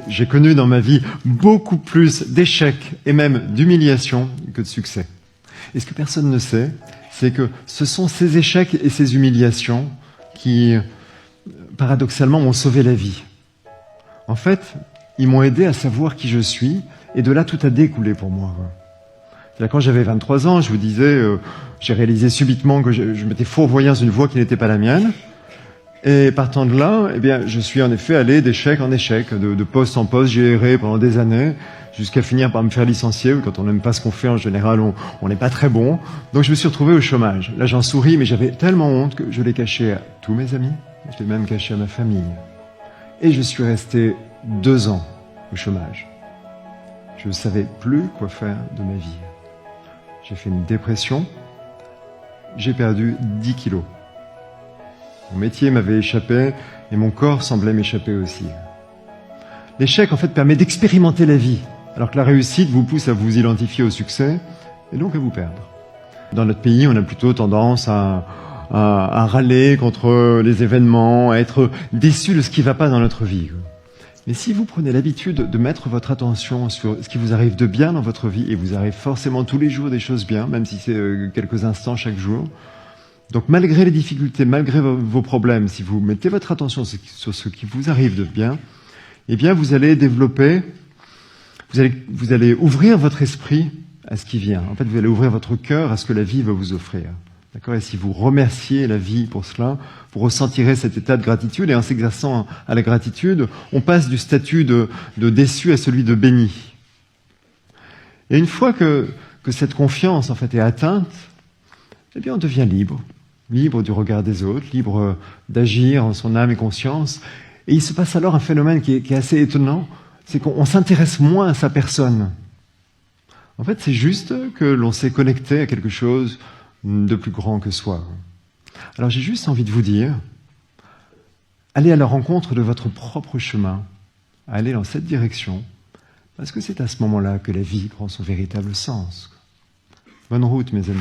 J'ai connu dans ma vie beaucoup plus d'échecs et même d'humiliations que de succès. Et ce que personne ne sait, c'est que ce sont ces échecs et ces humiliations qui, paradoxalement, m'ont sauvé la vie. En fait, ils m'ont aidé à savoir qui je suis, et de là, tout a découlé pour moi. Quand j'avais 23 ans, je vous disais, j'ai réalisé subitement que je m'étais fourvoyé dans une voie qui n'était pas la mienne. Et partant de là, eh bien, je suis en effet allé d'échec en échec, de poste en poste, j'ai erré pendant des années, jusqu'à finir par me faire licencier. Quand on n'aime pas ce qu'on fait, en général, on n'est pas très bon. Donc je me suis retrouvé au chômage. Là, j'en souris, mais j'avais tellement honte que je l'ai caché à tous mes amis, je l'ai même caché à ma famille. Et je suis resté 2 ans au chômage. Je ne savais plus quoi faire de ma vie. J'ai fait une dépression, j'ai perdu 10 kilos. Mon métier m'avait échappé et mon corps semblait m'échapper aussi. L'échec, en fait, permet d'expérimenter la vie, alors que la réussite vous pousse à vous identifier au succès et donc à vous perdre. Dans notre pays, on a plutôt tendance à râler contre les événements, à être déçu de ce qui ne va pas dans notre vie. Mais si vous prenez l'habitude de mettre votre attention sur ce qui vous arrive de bien dans votre vie, et vous arrive forcément tous les jours des choses bien, même si c'est quelques instants chaque jour, donc malgré les difficultés, malgré vos problèmes, si vous mettez votre attention sur ce qui vous arrive de bien, eh bien vous allez développer, vous allez ouvrir votre esprit à ce qui vient. En fait, vous allez ouvrir votre cœur à ce que la vie va vous offrir. D'accord ? Et si vous remerciez la vie pour cela, vous ressentirez cet état de gratitude, et en s'exerçant à la gratitude, on passe du statut de déçu à celui de béni. Et une fois que cette confiance en fait est atteinte, eh bien on devient libre. Libre du regard des autres, libre d'agir en son âme et conscience. Et il se passe alors un phénomène qui est assez étonnant, c'est qu'on s'intéresse moins à sa personne. En fait, c'est juste que l'on s'est connecté à quelque chose de plus grand que soi. Alors j'ai juste envie de vous dire, allez à la rencontre de votre propre chemin, allez dans cette direction, parce que c'est à ce moment-là que la vie prend son véritable sens. Bonne route, mes amis.